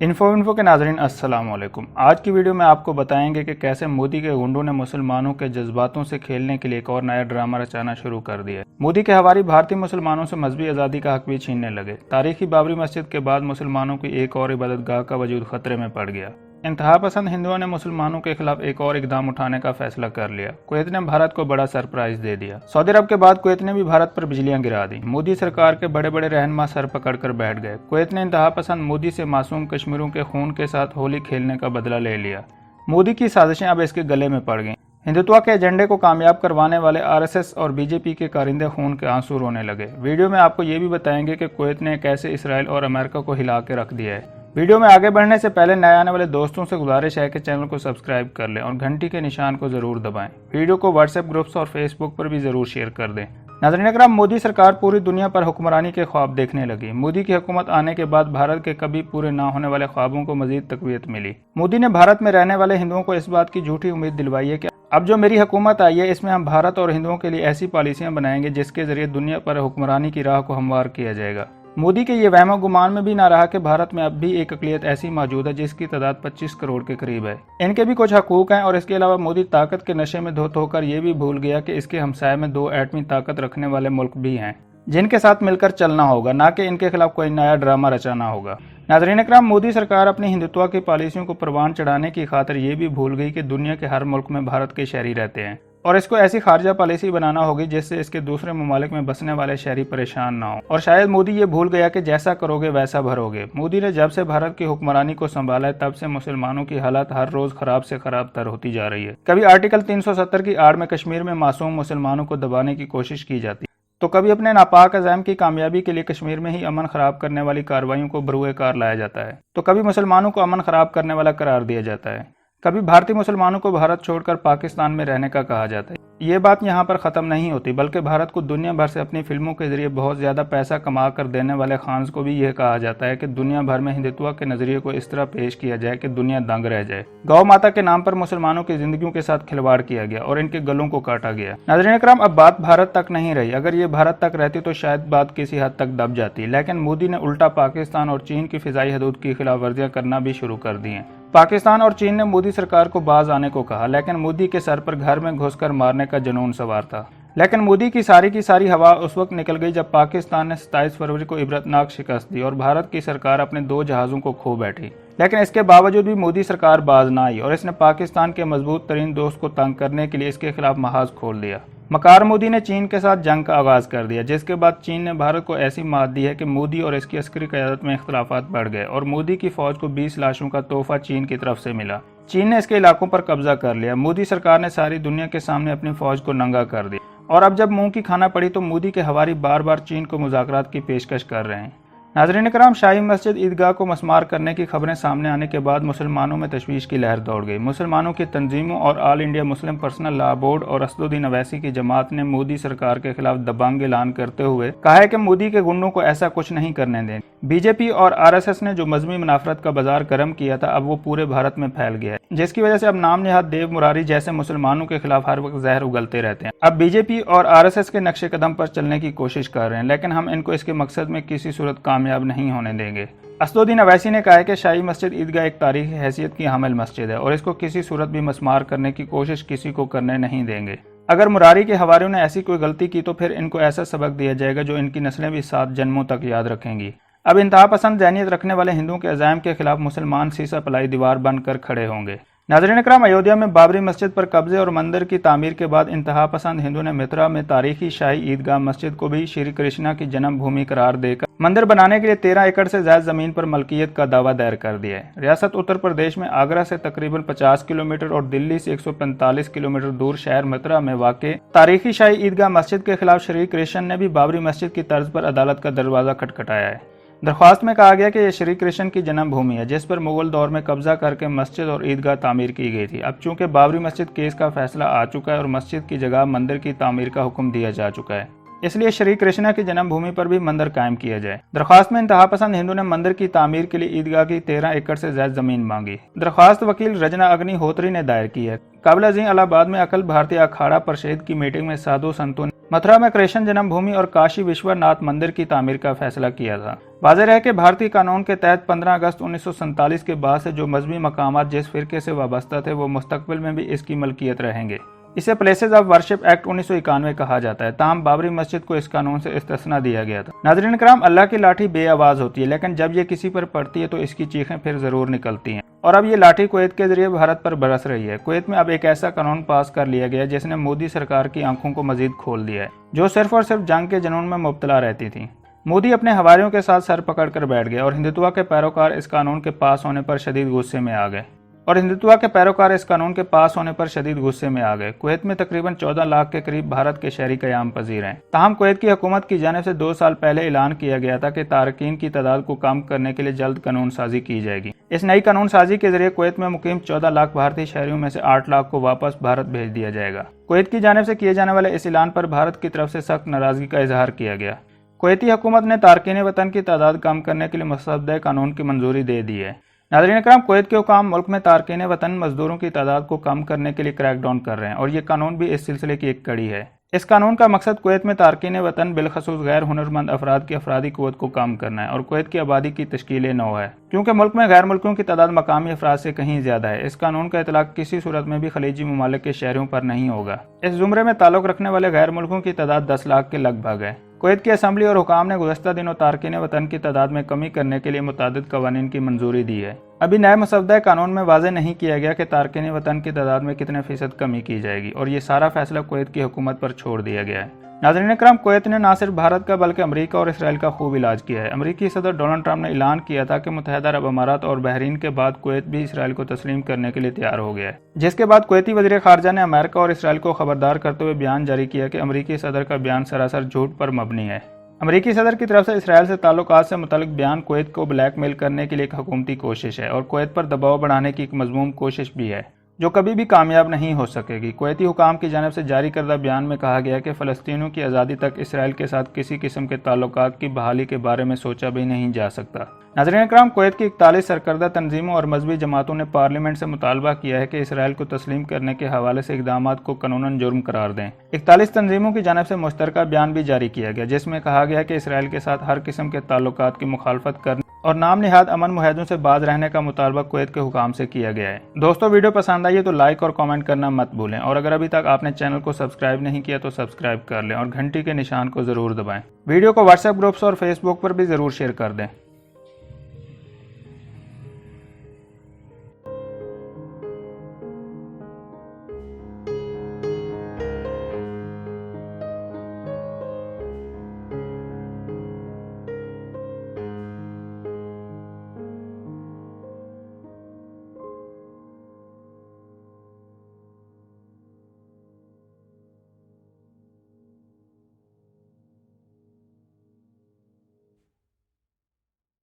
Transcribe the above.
Info के नाज़रीन अस्सलाम वालेकुम। आज की वीडियो में आपको बताएंगे कि कैसे मोदी के गुंडों ने मुसलमानों के जज्बातों से खेलने के लिए एक और नया ड्रामा रचाना शुरू कर दिया है। मोदी के हवारी भारतीय मुसलमानों से मजहबी आज़ादी का हक भी छीनने लगे। तारीखी बाबरी मस्जिद के बाद मुसलमानों की एक और इबादतगाह का वजूद खतरे में पड़ गया। इंतहा पसंद हिंदुओं ने मुसलमानों के खिलाफ एक और इकदाम उठाने का फैसला कर लिया। कुवैत ने भारत को बड़ा सरप्राइज दे दिया। सऊदी अरब के बाद कुवैत ने भी भारत पर बिजलियां गिरा दी। मोदी सरकार के बड़े बड़े रहनुमा सर पकड़कर बैठ गए। कुवैत ने इंतहा पसंद मोदी से मासूम कश्मीरियों के खून के साथ होली खेलने का बदला ले लिया। मोदी की साजिशें अब इसके गले में पड़ गईं। हिंदुत्व के एजेंडे को कामयाब करवाने वाले आरएसएस और बीजेपी के कारिंदे खून के आंसू रोने लगे। वीडियो में आपको ये भी बताएंगे कि कुवैत ने कैसे इसराइल और अमेरिका को हिला के रख दिया है। वीडियो में आगे बढ़ने से पहले नए आने वाले दोस्तों से गुजारिश है कि चैनल को सब्सक्राइब कर लें और घंटी के निशान को जरूर दबाएं। वीडियो को व्हाट्सएप ग्रुप्स और फेसबुक पर भी जरूर शेयर कर दें। नाज़रीन अकराम, मोदी सरकार पूरी दुनिया पर हुक्मरानी के ख्वाब देखने लगी। मोदी की हुकूमत आने के बाद भारत के कभी पूरे ना होने वाले ख्वाबों को मजीद तकवीत मिली। मोदी ने भारत में रहने वाले हिंदुओं को इस बात की झूठी उम्मीद दिलवाई है कि अब जो मेरी हुकूमत आई है इसमें हम भारत और हिंदुओं के लिए ऐसी पॉलिसियां बनाएंगे जिसके जरिए दुनिया पर हुक्मरानी की राह को हमवार किया जाएगा। मोदी के ये वहम गुमान में भी ना रहा कि भारत में अब भी एक अक़लियत ऐसी मौजूद है जिसकी तादाद 25 करोड़ के करीब है। इनके भी कुछ हकूक हैं और इसके अलावा मोदी ताकत के नशे में धुत होकर ये भी भूल गया कि इसके हमसाये में 2 एटमी ताकत रखने वाले मुल्क भी हैं जिनके साथ मिलकर चलना होगा, ना कि इनके खिलाफ कोई नया ड्रामा रचाना होगा। नाज़रीन अकराम, मोदी सरकार अपनी हिंदुत्व की पॉलिसियों को परवान चढ़ाने की खातिर ये भी भूल गई कि दुनिया के हर मुल्क में भारत के शहरी रहते हैं और इसको ऐसी खारजा पॉलिसी बनाना होगी जिससे इसके दूसरे ममालिक में बसने वाले शहरी परेशान ना हो। और शायद मोदी ये भूल गया कि जैसा करोगे वैसा भरोगे। मोदी ने जब से भारत की हुक्मरानी को संभाला है तब से मुसलमानों की हालत हर रोज खराब से खराब तर होती जा रही है। कभी आर्टिकल 370 की आड़ में कश्मीर में मासूम मुसलमानों को दबाने की कोशिश की जाती, तो कभी अपने नापाक अज़ाइम की कामयाबी के लिए कश्मीर में ही अमन खराब करने वाली कार्रवाइयों को बरूए कार लाया जाता है, तो कभी मुसलमानों को अमन खराब करने वाला करार दिया जाता है। कभी भारतीय मुसलमानों को भारत छोड़कर पाकिस्तान में रहने का कहा जाता है। ये बात यहाँ पर ख़त्म नहीं होती, बल्कि भारत को दुनिया भर से अपनी फिल्मों के जरिए बहुत ज़्यादा पैसा कमा कर देने वाले खान्स को भी यह कहा जाता है कि दुनिया भर में हिंदुत्व के नज़रिए को इस तरह पेश किया जाए कि दुनिया दंग रह जाए। गौ माता के नाम पर मुसलमानों की जिंदगियों के साथ खिलवाड़ किया गया और इनके गलों को काटा गया। नाज़रीन अकराम, अब बात भारत तक नहीं रही। अगर ये भारत तक रहती तो शायद बात किसी हद तक दब जाती, लेकिन मोदी ने उल्टा पाकिस्तान और चीन की फ़िज़ाई हदूद की खिलाफ वर्जियाँ करना भी शुरू कर दी हैं। पाकिस्तान और चीन ने मोदी सरकार को बाज आने को कहा, लेकिन मोदी के सर पर घर में घुसकर मारने का जुनून सवार था। लेकिन मोदी की सारी हवा उस वक्त निकल गई जब पाकिस्तान ने 27 फरवरी को इबरतनाक शिकस्त दी और भारत की सरकार अपने 2 जहाज़ों को खो बैठी। लेकिन इसके बावजूद भी मोदी सरकार बाज ना आई और इसने पाकिस्तान के मजबूत तरीन दोस्त को तंग करने के लिए इसके खिलाफ महाज खोल दिया। मकार मोदी ने चीन के साथ जंग का आगाज कर दिया, जिसके बाद चीन ने भारत को ऐसी मात दी है कि मोदी और इसकी अस्करी क़यादत में इख्तलाफात बढ़ गए और मोदी की फौज को 20 लाशों का तोहफा चीन की तरफ से मिला। चीन ने इसके इलाकों पर कब्जा कर लिया। मोदी सरकार ने सारी दुनिया के सामने अपनी फौज को नंगा कर दिया और अब जब मुंह की खाना पड़ी तो मोदी के हवारी बार बार चीन को मुज़ाकरात की पेशकश कर रहे हैं। नाज़रीन कराम, शाही मस्जिद ईदगाह को मस्मार करने की खबरें सामने आने के बाद मुसलमानों में तशवीश की लहर दौड़ गई। मुसलमानों की तंजीमों और all India Muslim personal law board और असदुद्दीन अवैसी की जमात ने मोदी सरकार के खिलाफ दबंग ऐलान करते हुए कहा है कि मोदी के गुंडों को ऐसा कुछ नहीं करने दें। बीजेपी और आरएसएस ने जो मजहबी मुनाफरत का बाजार गर्म किया था अब वो पूरे भारत में फैल गया है, जिसकी वजह से अब नाम नेहाद देव मुरारी जैसे मुसलमानों के खिलाफ हर वक्त जहर उगलते रहते हैं। अब बीजेपी और आरएसएस के नक्शे कदम पर चलने की कोशिश कर रहे हैं, लेकिन हम इनको इसके मकसद में किसी सूरत कामयाब नहीं होने देंगे। असदुद्दीन अवैसी ने कहा है कि शाही मस्जिद ईदगाह एक तारीखी हैसियत की हामिल मस्जिद है और इसको किसी सूरत भी मस्मार करने की कोशिश किसी को करने नहीं देंगे। अगर मुरारी के हवारियों ने ऐसी कोई गलती की तो फिर इनको ऐसा सबक दिया जाएगा जो इनकी नस्लें भी 7 जन्मों तक याद रखेंगी। अब इंतहा पसंद ज़हनियत रखने वाले हिंदुओं के अज़ाइम के खिलाफ मुसलमान सीसा पलाई दीवार बनकर खड़े होंगे। नाज़रीन अकराम, अयोध्या में बाबरी मस्जिद पर कब्जे और मंदिर की तामीर के बाद इंतहा पसंद हिंदू ने मथुरा में तारीखी शाही ईदगाह मस्जिद को भी श्री कृष्णा की जन्मभूमि करार देकर मंदिर बनाने के लिए 13 एकड़ से ज्यादा जमीन पर मलकियत का दावा दायर कर दिया है। रियासत उत्तर प्रदेश में आगरा से तकरीबन 50 किलोमीटर और दिल्ली से 145 किलोमीटर दूर शहर मथुरा में वाक़ तारीखी शाही ईदगाह मस्जिद के खिलाफ श्री कृष्ण ने भी बाबरी मस्जिद की तर्ज पर अदालत का दरवाजा खटखटाया है। दरख्वास्त में कहा गया कि यह श्री कृष्ण की जन्मभूमि है जिस पर मुगल दौर में कब्जा करके मस्जिद और ईदगाह तामीर की गई थी। अब चूंकि बाबरी मस्जिद केस का फैसला आ चुका है और मस्जिद की जगह मंदिर की तामीर का हुक्म दिया जा चुका है, इसलिए श्री कृष्ण की जन्मभूमि पर भी मंदिर कायम किया जाए। दरख्वास्त में इंतहा पसंद हिंदू ने मंदिर की तामीर के लिए ईदगाह की 13 एकड़ से ज्यादा जमीन मांगी। दरख्वास्त वकील रजना अग्निहोत्री ने दायर की है। काबिल अज़ीम इलाहाबाद में अखिल भारतीय अखाड़ा परिषद की मीटिंग में साधु संतों ने मथुरा में कृष्ण जन्मभूमि और काशी विश्वनाथ मंदिर की तामीर का फैसला किया था। वाज़ेह है कि भारतीय कानून के तहत 15 अगस्त 1947 के बाद से जो मजहबी मकामात जिस फिरके से वाबस्ता थे वो मुस्तकबिल में भी इसकी मलकियत रहेंगे। इसे प्लेसेस ऑफ वर्शिप एक्ट 1991 कहा जाता है। ताहम बाबरी मस्जिद को इस कानून से इस्तिस्ना दिया गया था। नाज़रीन कराम, अल्लाह की लाठी बेआवाज होती है, लेकिन जब ये किसी पर पड़ती है तो इसकी चीखें फिर जरूर निकलती हैं। और अब ये लाठी कुवैत के जरिए भारत पर बरस रही है। कुवैत में अब एक ऐसा कानून पास कर लिया गया जिसने मोदी सरकार की आंखों को मजीद खोल दिया है, जो सिर्फ और सिर्फ जंग के जुनून में मुब्तला रहती थी। मोदी अपने हवारियों के साथ सर पकड़कर बैठ गए और हिंदुत्व के पैरोकार इस कानून के पास होने पर शदीद गुस्से में आ गए। कुवैत में तकरीबन 14 लाख के करीब भारत के शहरी क़याम पजीर हैं। ताहम कुवैत की हुकूमत की जानिब से 2 साल पहले ऐलान किया गया था कि तारकीन की तादाद को कम करने के लिए जल्द कानून साजी की जाएगी। इस नई कानून साजी के जरिए कुवैत में मुकीम 14 लाख भारतीय शहरियों में से 8 लाख को वापस भारत भेज दिया जाएगा। कुवैत की जानिब से किए जाने वाले इस ऐलान पर भारत की तरफ से सख्त नाराजगी का इजहार किया गया। कुवैती हुकूमत ने तारकीन वतन की तादाद कम करने के लिए मसौदा कानून की मंजूरी दे दी है। नाज़रीन कराम, कुवैत के हुकाम मुल्क में तारकीन वतन मजदूरों की तादाद को कम करने के लिए क्रैकडाउन कर रहे हैं और ये कानून भी इस सिलसिले की एक कड़ी है। इस कानून का मकसद कुवैत में तारकीन वतन बिलखसूस गैर हुनरमंद अफराद की अफरादी कुव्वत को कम करना है और कुवैत की आबादी की तश्कील नौ है, क्योंकि मुल्क में गैर मुल्कियों की तादाद मकामी अफराद से कहीं ज्यादा है। इस कानून का इतलाक किसी सूरत में भी खलीजी ममालिक के शहरों पर नहीं होगा। इस जुमरे में ताल्लुक रखने वाले गैर मुल्कों की तादाद 10 लाख के लगभग है। कुवैत की असम्बली और हुकाम ने गुज़श्ता दिनों तारकीन वतन की तादाद में कमी करने के लिए मुतादिद कवानीन की मंजूरी दी है। अभी नए मसौदा कानून में वाज़ेह नहीं किया गया कि तारकीन वतन की तादाद में कितने फीसद कमी की जाएगी और ये सारा फैसला कुवैत की हुकूमत पर छोड़ दिया गया है। नाज़रीन कराम, कुवैत ने न सिर्फ भारत का बल्कि अमेरिका और इसराइल का खूब इलाज किया है। अमेरिकी सदर डोनाल्ड ट्रंप ने ऐलान किया था कि मुत्तहिदा अरब अमारात और बहरीन के बाद कुवैत भी इसराइल को तस्लीम करने के लिए तैयार हो गया है, जिसके बाद कुवैती वज़ीर ख़ारजा ने अमेरिका और इसराइल को खबरदार करते हुए बयान जारी किया कि अमेरिकी सदर का बयान सरासर झूठ पर मबनी है। अमेरिकी सदर की तरफ से इसराइल से ताल्लुकात से मुतल्लिक बयान कुवैत को ब्लैकमेल करने के लिए एक हुकूमती कोशिश है और कुवैत पर दबाव बढ़ाने की एक मज़मूम कोशिश भी है, जो कभी भी कामयाब नहीं हो सकेगी। कुवैती हुकाम की जानिब से जारी करदा बयान में कहा गया कि फ़लस्तीनियों की आज़ादी तक इसराइल के साथ किसी किस्म के ताल्लुकात की बहाली के बारे में सोचा भी नहीं जा सकता। नाज़रीन कराम, कुवैत की 41 सरकर्दा तंजीमों और मजहबी जमातों ने पार्लियामेंट से मुतालबा किया है कि इसराइल को तस्लीम करने के हवाले से इक़दामात को कानूनन जुर्म करार दें। 41 तंजीमों की जानिब से मुश्तरका बयान भी जारी किया गया, जिसमें कहा गया कि इसराइल के साथ हर किस्म के ताल्लुकात की मुखालफत करने और नाम निहाद अमन मुआहदों से बाज रहने का मुतालबा कुवैत के हुकाम से किया गया है। दोस्तों, वीडियो पसंद आई है तो लाइक और कमेंट करना मत भूलें और अगर अभी तक आपने चैनल को सब्सक्राइब नहीं किया तो सब्सक्राइब कर लें और घंटी के निशान को ज़रूर दबाएं। वीडियो को व्हाट्सएप ग्रुप्स और फेसबुक पर भी ज़रूर शेयर कर दें।